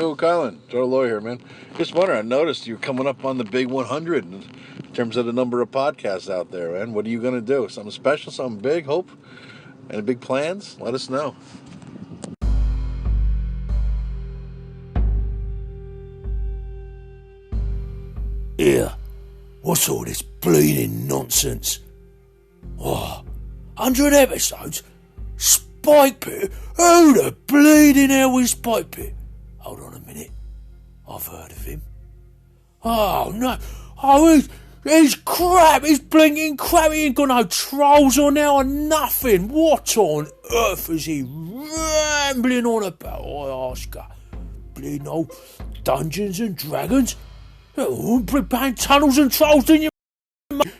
Oh, Colin, Joe Loy here, man. Just wondering, I noticed you're coming up on the big 100 in terms of the number of podcasts out there, man. What are you going to do? Something special, something big, hope? Any big plans? Let us know. Here, what's all this bleeding nonsense? 100 episodes? Spikepit? Who the bleeding hell is Spikepit? Hold on a minute. I've heard of him. Oh, no. Oh, he's crap. He's blinking crap. He ain't got no trolls on now or nothing. What on earth is he rambling on about, I ask her? Bleeding old Dungeons and Dragons? Oh, playing Tunnels and Trolls, didn't you?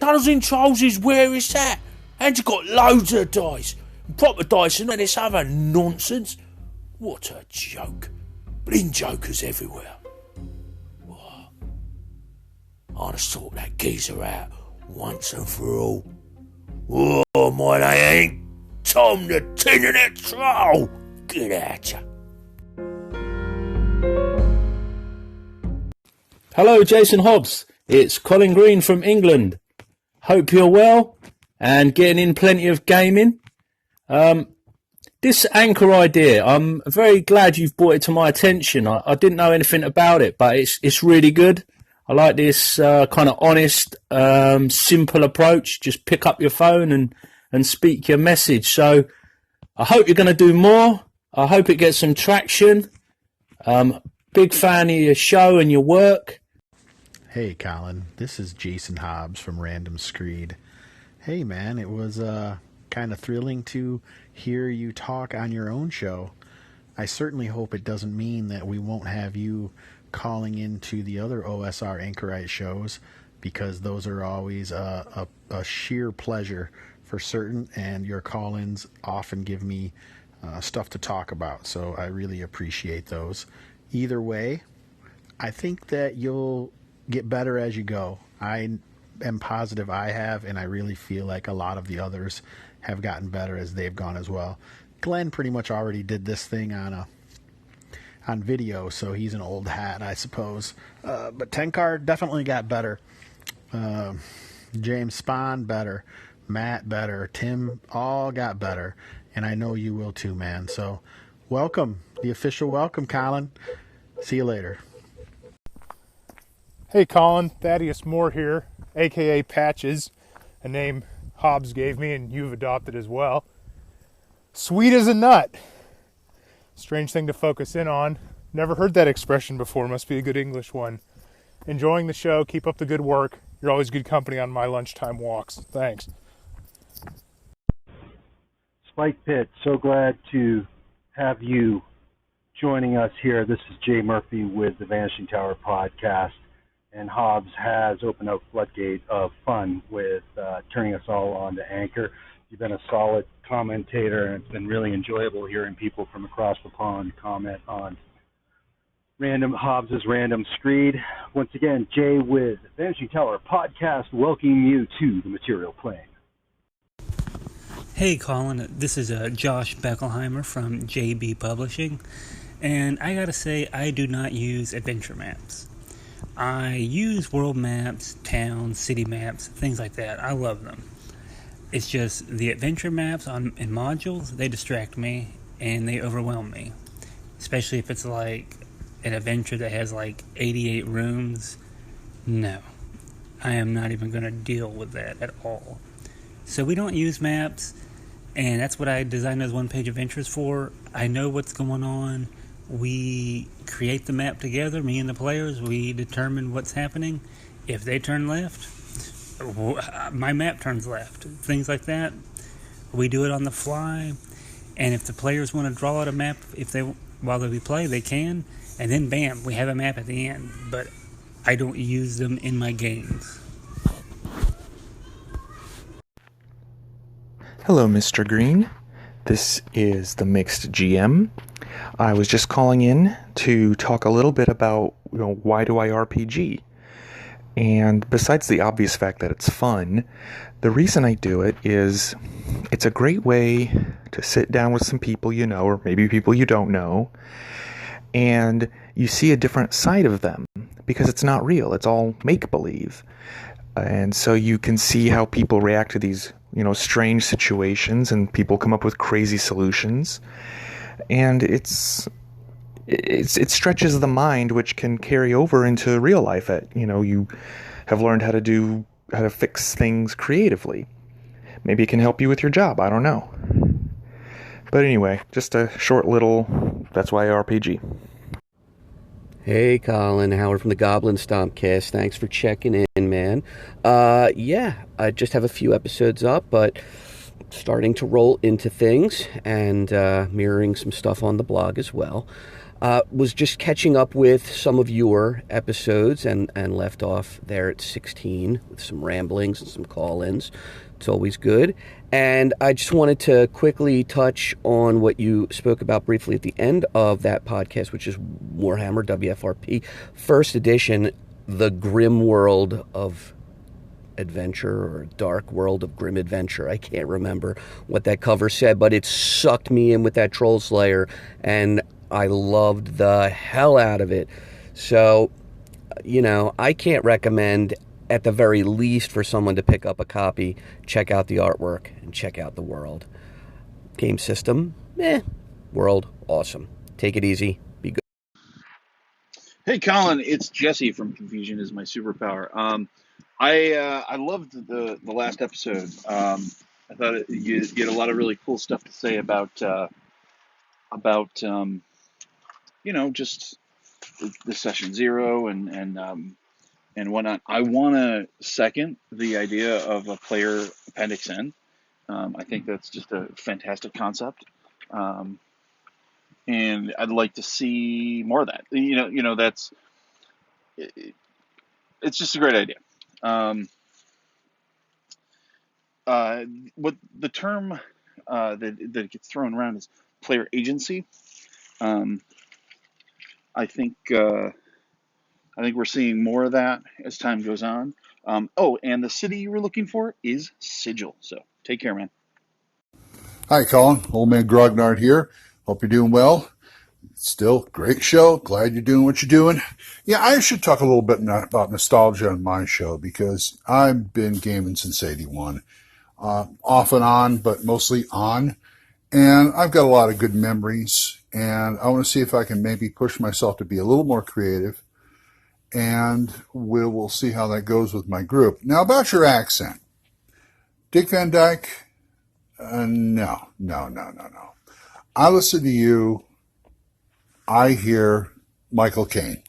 Tunnels and Trolls is where it's at. And you got loads of dice. Proper dice and this other nonsense. What a joke. Bling jokers everywhere. Oh, I'd have sort that geezer out once and for all. Oh, my, they ain't Tom the Tin-Net Troll. Get at ya. Hello, Jason Hobbs. It's Colin Green from England. Hope you're well and getting in plenty of gaming. This anchor idea, I'm very glad you've brought it to my attention. I didn't know anything about it, but it's really good. I like this kind of honest, simple approach. Just pick up your phone and speak your message. So I hope you're going to do more. I hope it gets some traction. Big fan of your show and your work. Hey, Colin. This is Jason Hobbs from Random Screed. Hey, man, it was kind of thrilling to hear you talk on your own show. I certainly hope it doesn't mean that we won't have you calling into the other OSR Anchorite shows, because those are always a sheer pleasure for certain, and your call-ins often give me stuff to talk about, so I really appreciate those. Either way, I think that you'll get better as you go. I am positive I have, and I really feel like a lot of the others have gotten better as they've gone as well. Glenn pretty much already did this thing on video, so he's an old hat, I suppose. But Tenkar definitely got better. James Spahn better. Matt better. Tim all got better. And I know you will too, man. So welcome. The official welcome, Colin. See you later. Hey Colin, Thaddeus Moore here, aka Patches, a name Hobbs gave me and you've adopted as well. Sweet as a nut. Strange thing to focus in on. Never heard that expression before, must be a good English one. Enjoying the show, keep up the good work. You're always good company on my lunchtime walks. Thanks. Spikepit, so glad to have you joining us here. This is Jay Murphy with the Vanishing Tower podcast. And Hobbs has opened up floodgate of fun with turning us all on to Anchor. You've been a solid commentator, and it's been really enjoyable hearing people from across the pond comment on Hobbs's Random Screed. Once again, Jay with Vanishing Tower podcast, welcoming you to the material plane. Hey Colin, this is Josh Beckelheimer from JB Publishing, and I gotta say, I do not use adventure maps. I use world maps, towns, city maps, things like that. I love them. It's just the adventure maps in modules, they distract me and they overwhelm me. Especially if it's like an adventure that has like 88 rooms. No, I am not even going to deal with that at all. So we don't use maps, and that's what I designed those one-page adventures for. I know what's going on. We create the map together, me and the players. We determine what's happening. If they turn left, my map turns left. Things like that. We do it on the fly. And if the players want to draw out a map, while we play, they can. And then bam, we have a map at the end. But I don't use them in my games. Hello, Mr. Green. This is the Mixed GM. I was just calling in to talk a little bit about, why do I RPG? And besides the obvious fact that it's fun, the reason I do it is it's a great way to sit down with some people you know, or maybe people you don't know, and you see a different side of them because it's not real. It's all make-believe. And so you can see how people react to these, strange situations, and people come up with crazy solutions. And it stretches the mind, which can carry over into real life. You have learned how to fix things creatively. Maybe it can help you with your job. I don't know. But anyway, just a short little, that's why RPG. Hey, Colin, Howard from the Goblin Stompcast. Thanks for checking in, man. I just have a few episodes up, but starting to roll into things and mirroring some stuff on the blog as well. Was just catching up with some of your episodes and left off there at 16 with some ramblings and some call-ins. It's always good. And I just wanted to quickly touch on what you spoke about briefly at the end of that podcast, which is Warhammer WFRP First Edition, The Grim World of Adventure, or Dark World of Grim Adventure. I can't remember what that cover said, but it sucked me in with that Troll Slayer, and I loved the hell out of it. So, I can't recommend, at the very least, for someone to pick up a copy, check out the artwork, and check out the world. Game system, world, awesome. Take it easy. Be good. Hey, Colin, it's Jesse from Confusion is My Superpower. I loved the last episode. I thought you had a lot of really cool stuff to say about just the session zero and whatnot. I want to second the idea of a player appendix N. I think that's just a fantastic concept, and I'd like to see more of that. That's it's just a great idea. What the term that gets thrown around is player agency. I think we're seeing more of that as time goes on. And the city you were looking for is Sigil. So take care, man. Hi, Colin. Old Man Grognard here. Hope you're doing well. Still, great show. Glad you're doing what you're doing. Yeah, I should talk a little bit about nostalgia on my show because I've been gaming since 81. Off and on, but mostly on. And I've got a lot of good memories. And I want to see if I can maybe push myself to be a little more creative. And we'll see how that goes with my group. Now, about your accent. Dick Van Dyke? No. I listen to you. I hear Michael Caine.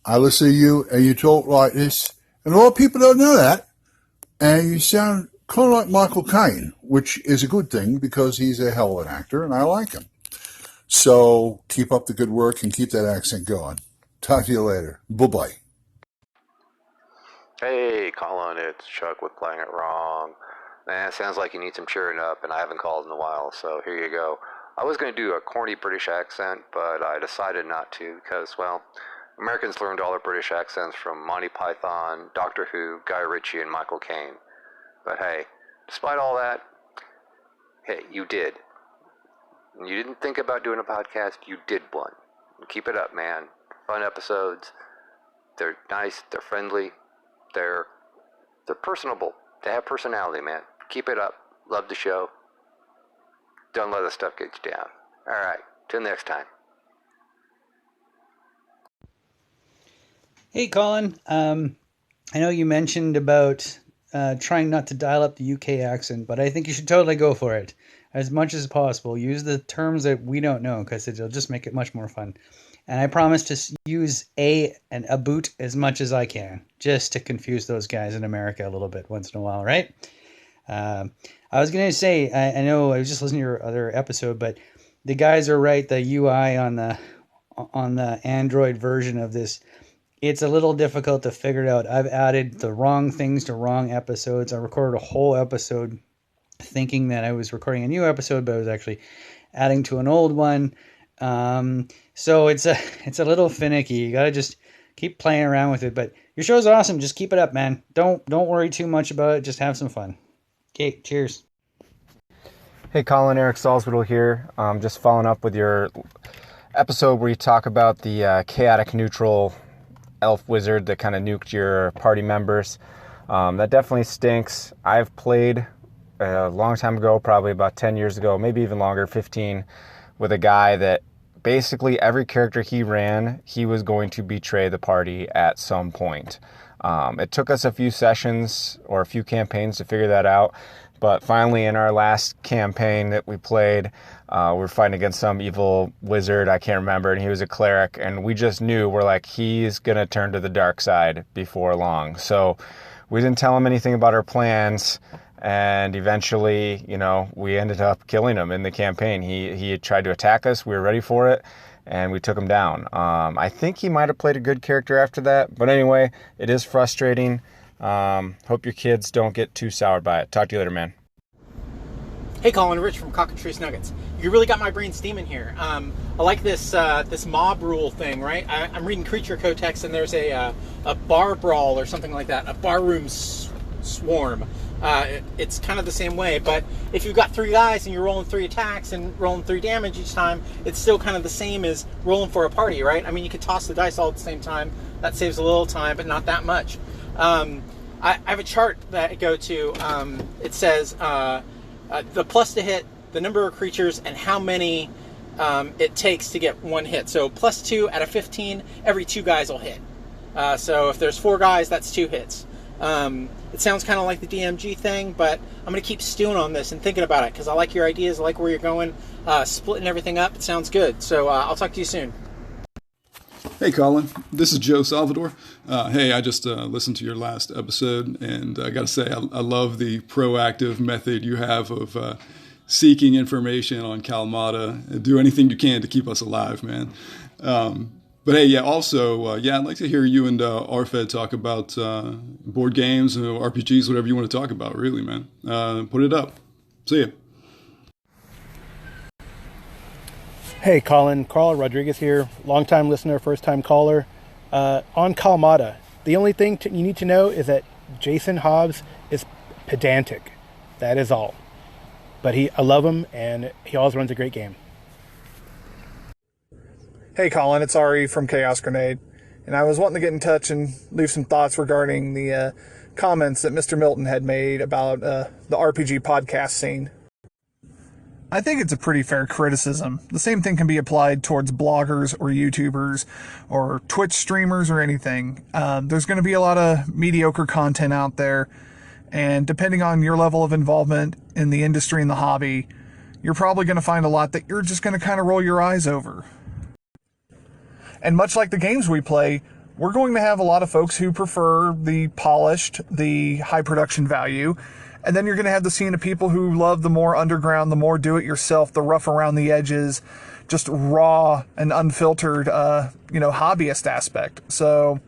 I listen to you, and you talk like this, and a lot of people don't know that, and you sound kind of like Michael Caine, which is a good thing because he's a hell of an actor, and I like him. So keep up the good work and keep that accent going. Talk to you later. Bye-bye. Hey, Colin, it's Chuck with Playing It Wrong. Man, it sounds like you need some cheering up, and I haven't called in a while, so here you go. I was going to do a corny British accent, but I decided not to because, well, Americans learned all their British accents from Monty Python, Doctor Who, Guy Ritchie, and Michael Caine. But hey, despite all that, hey, you did. You didn't think about doing a podcast, you did one. Keep it up, man. Fun episodes. They're nice, they're friendly, they're personable. They have personality, man. Keep it up. Love the show. Don't let this stuff get you down. All right. Till next time. Hey, Colin. I know you mentioned about trying not to dial up the UK accent, but I think you should totally go for it as much as possible. Use the terms that we don't know because it'll just make it much more fun. And I promise to use and a boot as much as I can, just to confuse those guys in America a little bit once in a while, right? I was going to say, I know I was just listening to your other episode, but the guys are right. The UI on the Android version of this, it's a little difficult to figure it out. I've added the wrong things to wrong episodes. I recorded a whole episode thinking that I was recording a new episode, but I was actually adding to an old one. So it's a little finicky. You gotta just keep playing around with it. But your show's awesome. Just keep it up, man. Don't worry too much about it. Just have some fun. Okay, cheers. Hey, Colin, Eric Salzwedel here. Just following up with your episode where you talk about the chaotic neutral elf wizard that kind of nuked your party members. That definitely stinks. I've played a long time ago, probably about 10 years ago, maybe even longer, 15, with a guy that basically every character he ran, he was going to betray the party at some point. It took us a few sessions or a few campaigns to figure that out. But finally, in our last campaign that we played, we were fighting against some evil wizard, I can't remember, and he was a cleric. And we just knew, we're like, he's going to turn to the dark side before long. So we didn't tell him anything about our plans. And eventually, we ended up killing him in the campaign. He had tried to attack us. We were ready for it. And we took him down. I think he might have played a good character after that. But anyway, it is frustrating. Hope your kids don't get too soured by it. Talk to you later, man. Hey, Colin, Rich from Cockatrice Nuggets. You really got my brain steaming here. I like this mob rule thing, right? I'm reading Creature Codex, and there's a bar brawl or something like that, a barroom swarm. It's kind of the same way, but if you've got 3 guys and you're rolling 3 attacks and rolling 3 damage each time, it's still kind of the same as rolling for a party, right? I mean, you could toss the dice all at the same time. That saves a little time, but not that much. I have a chart that I go to. It says the plus to hit, the number of creatures, and how many it takes to get 1 hit. So plus 2 out of 15, every 2 guys will hit. So if there's 4 guys, that's 2 hits. It sounds kind of like the DMG thing, but I'm going to keep stewing on this and thinking about it because I like your ideas, I like where you're going, splitting everything up. It sounds good. So I'll talk to you soon. Hey, Colin. This is Joe Salvador. Hey, I just listened to your last episode, and I got to say, I love the proactive method you have of seeking information on Kalamata. Do anything you can to keep us alive, man. But hey, yeah, also, I'd like to hear you and RFED talk about board games, RPGs, whatever you want to talk about, really, man. Put it up. See ya. Hey, Colin. Carl Rodriguez here. Long-time listener, first-time caller. On Kalamata, the only thing you need to know is that Jason Hobbs is pedantic. That is all. But I love him, and he always runs a great game. Hey Colin, it's Ari from Chaos Grenade, and I was wanting to get in touch and leave some thoughts regarding the comments that Mr. Milton had made about the RPG podcast scene. I think it's a pretty fair criticism. The same thing can be applied towards bloggers or YouTubers or Twitch streamers or anything. There's going to be a lot of mediocre content out there, and depending on your level of involvement in the industry and the hobby, you're probably going to find a lot that you're just going to kind of roll your eyes over. And much like the games we play, we're going to have a lot of folks who prefer the polished, the high production value. And then you're going to have the scene of people who love the more underground, the more do-it-yourself, the rough around the edges, just raw and unfiltered, hobbyist aspect. So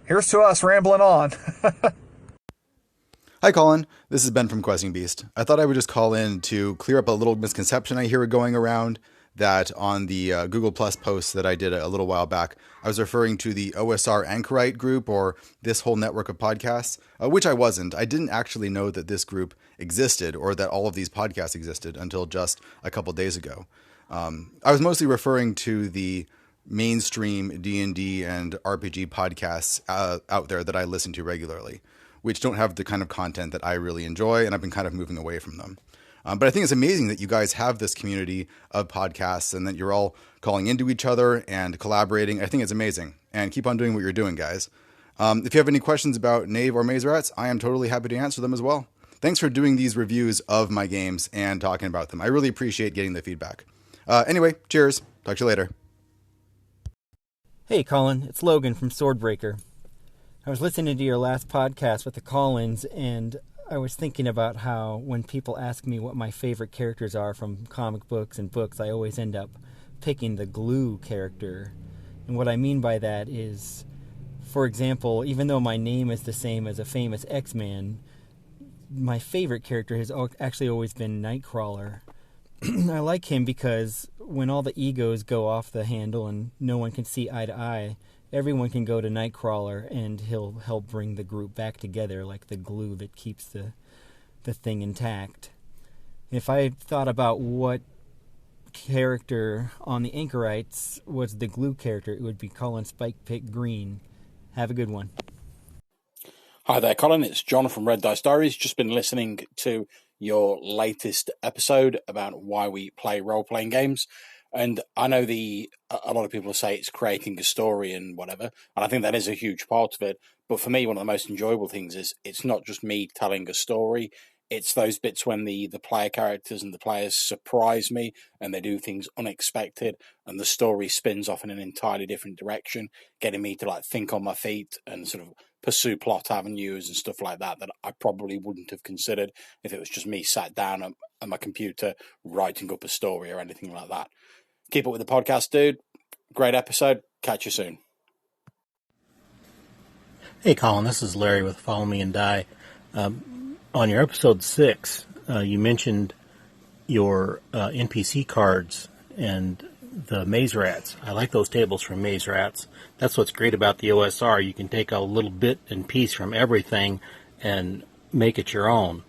here's to us rambling on. Hi, Colin. This is Ben from Questing Beast. I thought I would just call in to clear up a little misconception I hear going around, that on the Google Plus post that I did a little while back, I was referring to the OSR Anchorite group, or this whole network of podcasts, which I wasn't. I didn't actually know that this group existed, or that all of these podcasts existed, until just a couple days ago. I was mostly referring to the mainstream D&D and RPG podcasts out there that I listen to regularly, which don't have the kind of content that I really enjoy, and I've been kind of moving away from them. But I think it's amazing that you guys have this community of podcasts and that you're all calling into each other and collaborating. I think it's amazing. And keep on doing what you're doing, guys. If you have any questions about Knave or Maze Rats, I am totally happy to answer them as well. Thanks for doing these reviews of my games and talking about them. I really appreciate getting the feedback. Anyway, cheers. Talk to you later. Hey, Colin. It's Logan from Swordbreaker. I was listening to your last podcast with the Collins, and I was thinking about how when people ask me what my favorite characters are from comic books and books, I always end up picking the glue character. And what I mean by that is, for example, even though my name is the same as a famous X-Man, my favorite character has actually always been Nightcrawler. I like him because when all the egos go off the handle and no one can see eye to eye, everyone can go to Nightcrawler and he'll help bring the group back together like the glue that keeps the thing intact. If I thought about what character on the Anchorites was the glue character, it would be Colin Spikepit Green. Have a good one. Hi there, Colin. It's John from Red Dice Diaries. Just been listening to your latest episode about why we play role-playing games. And I know a lot of people say it's creating a story and whatever, and I think that is a huge part of it. But for me, one of the most enjoyable things is it's not just me telling a story. It's those bits when the player characters and the players surprise me and they do things unexpected and the story spins off in an entirely different direction, getting me to like think on my feet and sort of pursue plot avenues and stuff like that I probably wouldn't have considered if it was just me sat down at my computer writing up a story or anything like that. Keep up with the podcast, dude. Great episode. Catch you soon. Hey, Colin, this is Larry with Follow Me and Die. On your episode 6, you mentioned your NPC cards and the maze rats. I like those tables from Maze Rats. That's what's great about the OSR. You can take a little bit and piece from everything and make it your own.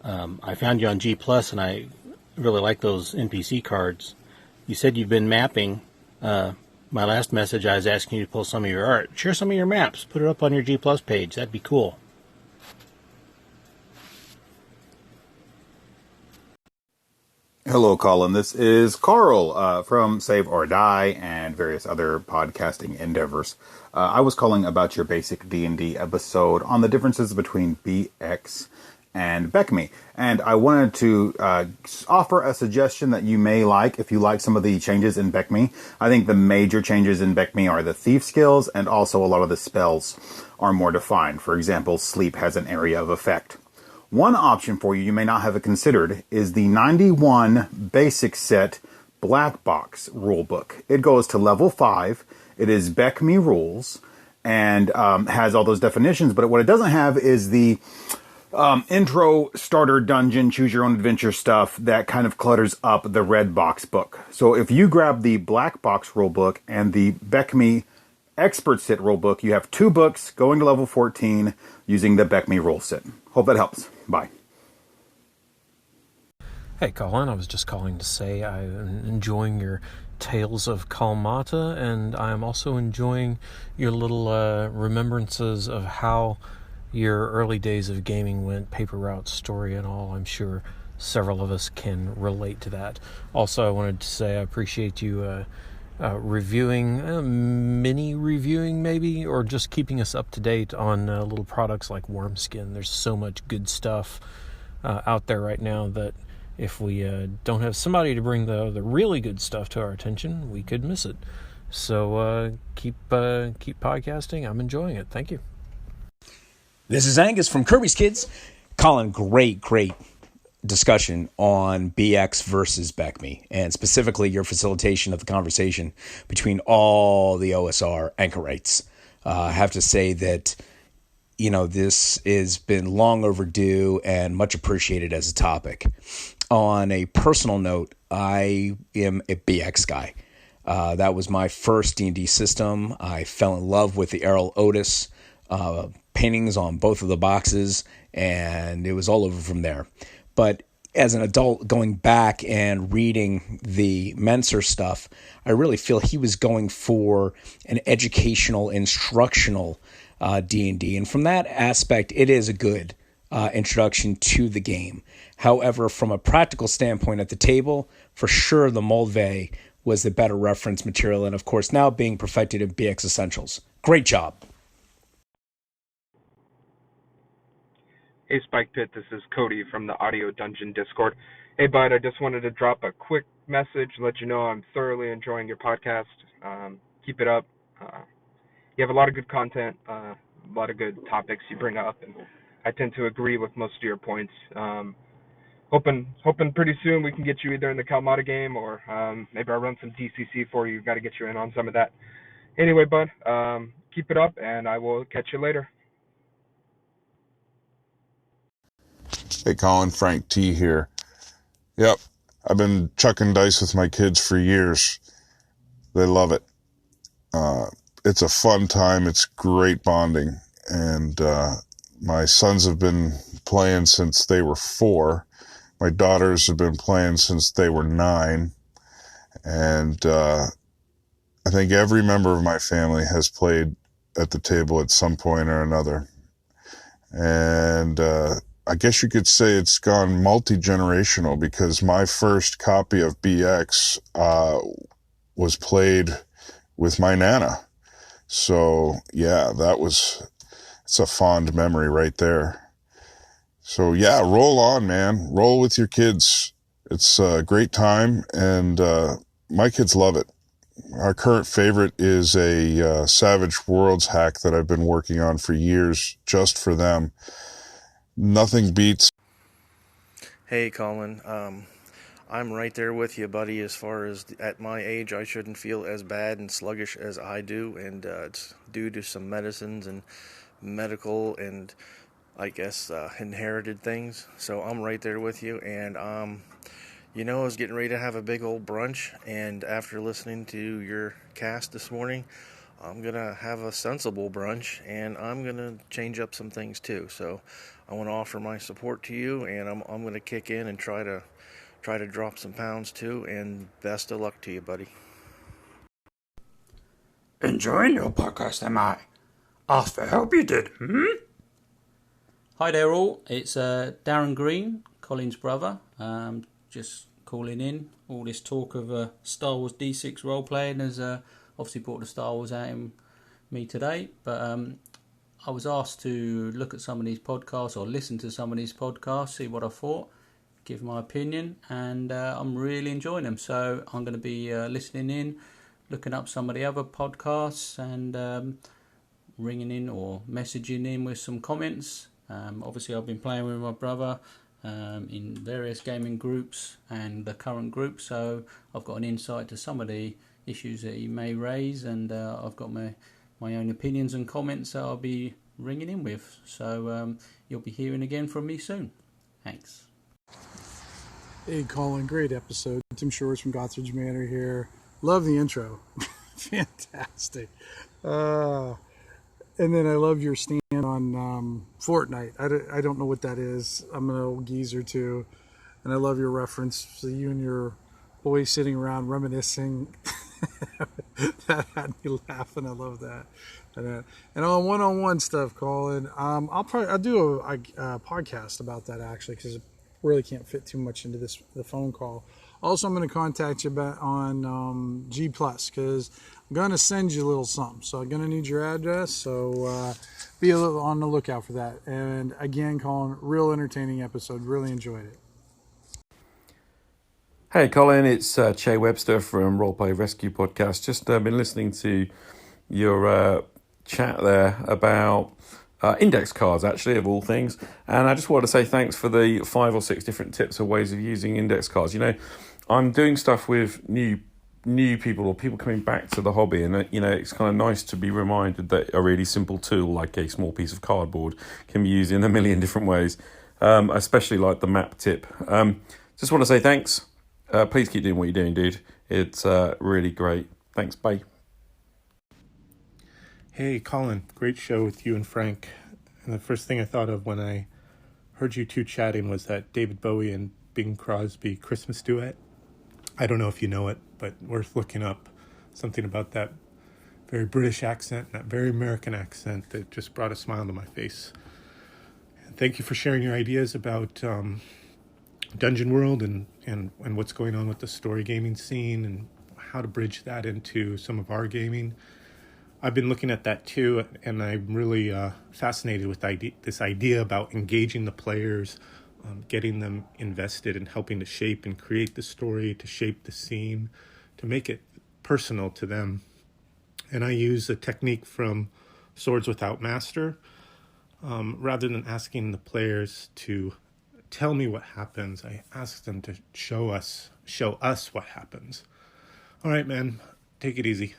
I found you on G+, and I really like those NPC cards. You said you've been mapping. My last message, I was asking you to pull some of your art. Share some of your maps. Put it up on your G+ page. That'd be cool. Hello, Colin. This is Carl from Save or Die and various other podcasting endeavors. I was calling about your basic D&D episode on the differences between BX and BECME. And I wanted to offer a suggestion that you may like if you like some of the changes in BECME. I think the major changes in BECME are the thief skills, and also a lot of the spells are more defined. For example, sleep has an area of effect. One option for you may not have considered is the 91 basic set black box rulebook. It goes to level 5. It is BECME rules and has all those definitions. But what it doesn't have is the intro starter dungeon, choose your own adventure stuff that kind of clutters up the red box book. So if you grab the black box rulebook and the BECME expert set rulebook, you have 2 books going to level 14 using the BECME rule set. Hope that helps. Bye. Hey, Colin. I was just calling to say I'm enjoying your Tales of Kalmata, and I'm also enjoying your little remembrances of how your early days of gaming went, paper route story and all. I'm sure several of us can relate to that. Also, I wanted to say I appreciate you mini reviewing maybe, or just keeping us up to date on little products like Wormskin. There's so much good stuff out there right now that if we don't have somebody to bring the really good stuff to our attention, we could miss it. So keep podcasting. I'm enjoying it. Thank you. This is Angus from Kirby's Kids. Colin, great discussion on BX versus BECME, and specifically your facilitation of the conversation between all the OSR anchorites. I have to say that, this has been long overdue and much appreciated as a topic. On a personal note, I am a BX guy. That was my first D&D system. I fell in love with the Errol Otis paintings on both of the boxes, and it was all over from there. But as an adult, going back and reading the Menser stuff, I really feel he was going for an educational, instructional D&D. And from that aspect, it is a good introduction to the game. However, from a practical standpoint at the table, for sure the Moldvay was the better reference material, and of course now being perfected in BX Essentials. Great job. Hey, Spikepit, this is Cody from the Audio Dungeon Discord. Hey, bud, I just wanted to drop a quick message, let you know I'm thoroughly enjoying your podcast. Keep it up. You have a lot of good content, a lot of good topics you bring up, and I tend to agree with most of your points. Hoping pretty soon we can get you either in the Kalmata game or maybe I'll run some DCC for you. Got to get you in on some of that. Anyway, bud, keep it up, and I will catch you later. Hey, Colin, Frank T here. Yep, I've been chucking dice with my kids for years. They love it. It's a fun time. It's great bonding. And my sons have been playing since they were 4. My daughters have been playing since they were 9. And I think every member of my family has played at the table at some point or another. And I guess you could say it's gone multi-generational, because my first copy of BX was played with my Nana. So yeah, it's a fond memory right there. So yeah, roll on, man. Roll with your kids. It's a great time, and my kids love it. Our current favorite is a Savage Worlds hack that I've been working on for years just for them. Nothing beats. Hey, Colin. I'm right there with you, buddy, as far as at my age, I shouldn't feel as bad and sluggish as I do, and it's due to some medicines and medical and, I guess, inherited things. So I'm right there with you, and I was getting ready to have a big old brunch, and after listening to your cast this morning, I'm going to have a sensible brunch, and I'm going to change up some things too. So I want to offer my support to you, and I'm going to kick in and try to drop some pounds too, and best of luck to you, buddy. Enjoying your podcast, am I? Asked for help you did, Hi there all, it's Darren Green, Colin's brother. Just calling in. All this talk of Star Wars D6 role-playing has obviously brought the Star Wars out in me today, but I was asked to look at some of these podcasts or listen to some of these podcasts, see what I thought, give my opinion, and I'm really enjoying them. So I'm going to be listening in, looking up some of the other podcasts, and ringing in or messaging in with some comments. Obviously I've been playing with my brother in various gaming groups and the current group, so I've got an insight to some of the issues that he may raise, and I've got my own opinions and comments that I'll be ringing in with. So you'll be hearing again from me soon. Thanks. Hey Colin, great episode. Tim Shores from Gothridge Manor here. Love the intro. Fantastic. And then I love your stand on Fortnite. I don't know what that is. I'm an old geezer too. And I love your reference to you and your boys sitting around reminiscing. That had me laughing. I love that. And on one-on-one stuff, Colin, I'll do a podcast about that actually, because it really can't fit too much into the phone call. Also, I'm going to contact you about on G+, because I'm going to send you a little something. So I'm going to need your address, so be a little on the lookout for that. And again, Colin, real entertaining episode. Really enjoyed it. Hey Colin, it's Che Webster from Roleplay Rescue Podcast. Just been listening to your chat there about index cards, actually, of all things. And I just wanted to say thanks for the 5 or 6 different tips or ways of using index cards. I'm doing stuff with new people or people coming back to the hobby, and it's kind of nice to be reminded that a really simple tool like a small piece of cardboard can be used in a million different ways, especially like the map tip. Just want to say thanks. Please keep doing what you're doing, dude. It's really great. Thanks, bye. Hey, Colin, great show with you and Frank. And the first thing I thought of when I heard you two chatting was that David Bowie and Bing Crosby Christmas duet. I don't know if you know it, but worth looking up. Something about that very British accent, that very American accent that just brought a smile to my face. And thank you for sharing your ideas about Dungeon World and what's going on with the story gaming scene and how to bridge that into some of our gaming. I've been looking at that too, and I'm really fascinated with this idea about engaging the players, getting them invested and helping to shape and create the story, to shape the scene, to make it personal to them. And I use a technique from Swords Without Master. Rather than asking the players to tell me what happens, I ask them to show us what happens. All right, man, take it easy.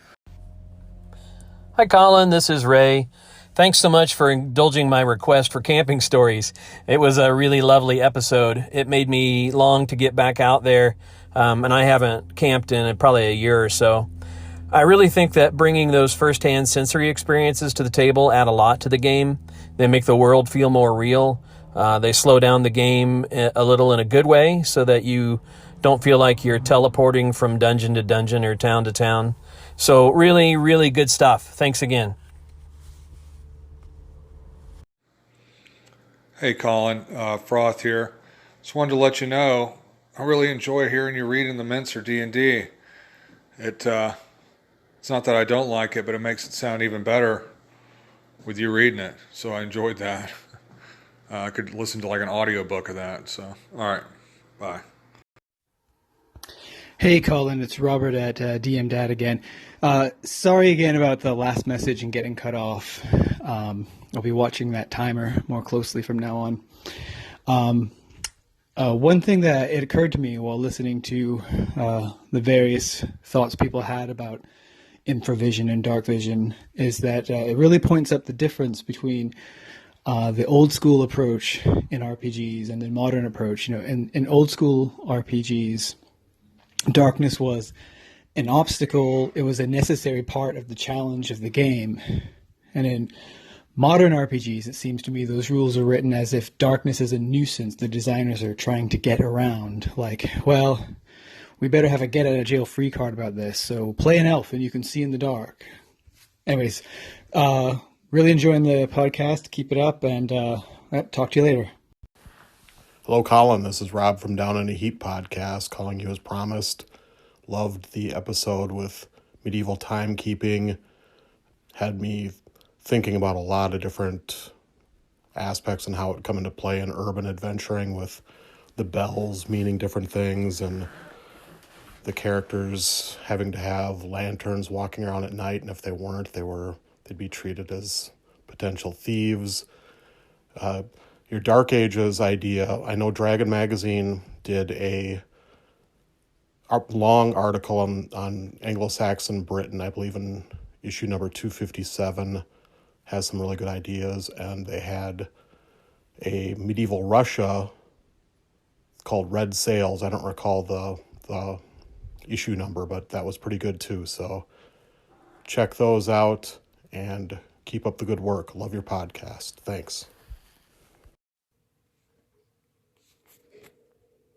Hi, Colin. This is Ray. Thanks so much for indulging my request for camping stories. It was a really lovely episode. It made me long to get back out there, and I haven't camped in probably a year or so. I really think that bringing those firsthand sensory experiences to the table add a lot to the game. They make the world feel more real. They slow down the game a little in a good way so that you Don't feel like you're teleporting from dungeon to dungeon or town to town. So really, really good stuff. Thanks again. Hey Colin, Froth here. Just wanted to let you know I really enjoy hearing you reading the Mincer D&D. It's not that I don't like it, but it makes it sound even better with you reading it. So I enjoyed that. I could listen to like an audiobook of that. So, all right, bye. Hey Colin, it's Robert at DM Dad again. Sorry again about the last message and getting cut off. I'll be watching that timer more closely from now on. One thing that it occurred to me while listening to the various thoughts people had about infravision and dark vision is that it really points up the difference between the old school approach in RPGs and the modern approach. You know, in old school RPGs, darkness was an obstacle. It was a necessary part of the challenge of the game. And in modern RPGs, it seems to me those rules are written as if darkness is a nuisance the designers are trying to get around. Like, well, we better have a get out of jail free card about this, so play an elf and you can see in the dark. Anyways, really enjoying the podcast. Keep it up, and talk to you later. Hello, Colin. This is Rob from Down in a Heap podcast, calling you as promised. Loved the episode with medieval timekeeping. Had me thinking about a lot of different aspects and how it would come into play in urban adventuring, with the bells meaning different things and the characters having to have lanterns walking around at night, and if they weren't, they'd be treated as potential thieves. Your Dark Ages idea, I know Dragon Magazine did a long article on Anglo-Saxon Britain, I believe in issue number 257, has some really good ideas, and they had a medieval Russia called Red Sails. I don't recall the issue number, but that was pretty good too. So check those out and keep up the good work. Love your podcast. Thanks.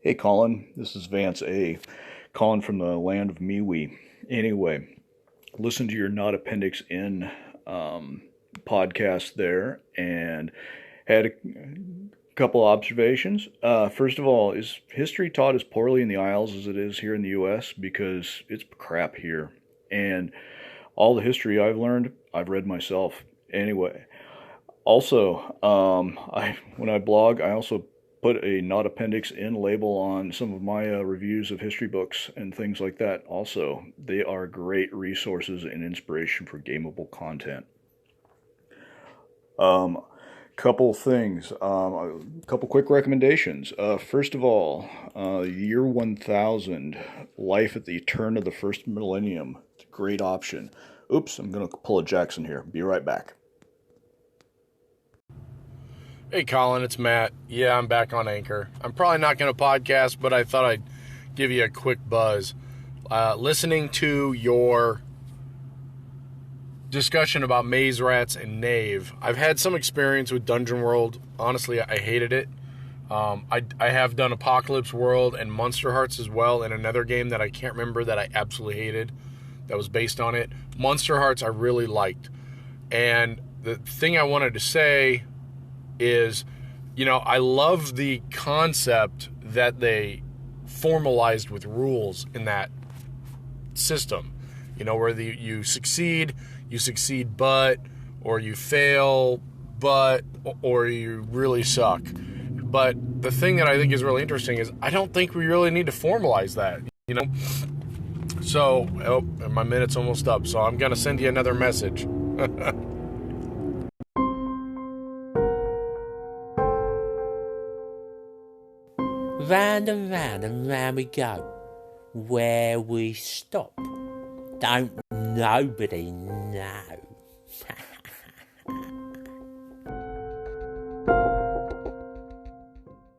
Hey Colin, this is Vance A. Calling from the land of MeWe. Anyway, listen to your Not Appendix N podcast there, and had a couple observations. First of all, is history taught as poorly in the Isles as it is here in the U.S.? Because it's crap here. And all the history I've learned, I've read myself. Anyway, also, when I blog, I also put a Not Appendix N label on some of my reviews of history books and things like that. Also, they are great resources and inspiration for gameable content. Couple things, a couple quick recommendations. First of all, year 1000, Life at the Turn of the First Millennium. It's a great option. Oops, I'm going to pull a Jackson here. Be right back. Hey Colin, it's Matt. Yeah, I'm back on Anchor. I'm probably not going to podcast, but I thought I'd give you a quick buzz. Listening to your discussion about maze rats and Knave, I've had some experience with Dungeon World. Honestly, I hated it. I have done Apocalypse World and Monster Hearts as well, in another game that I can't remember that I absolutely hated that was based on it. Monster Hearts I really liked. And the thing I wanted to say is, I love the concept that they formalized with rules in that system. Where you succeed but, or you fail but, or you really suck. But the thing that I think is really interesting is I don't think we really need to formalize that, So, my minute's almost up, so I'm going to send you another message. Round and round we go. Where we stop, don't nobody know.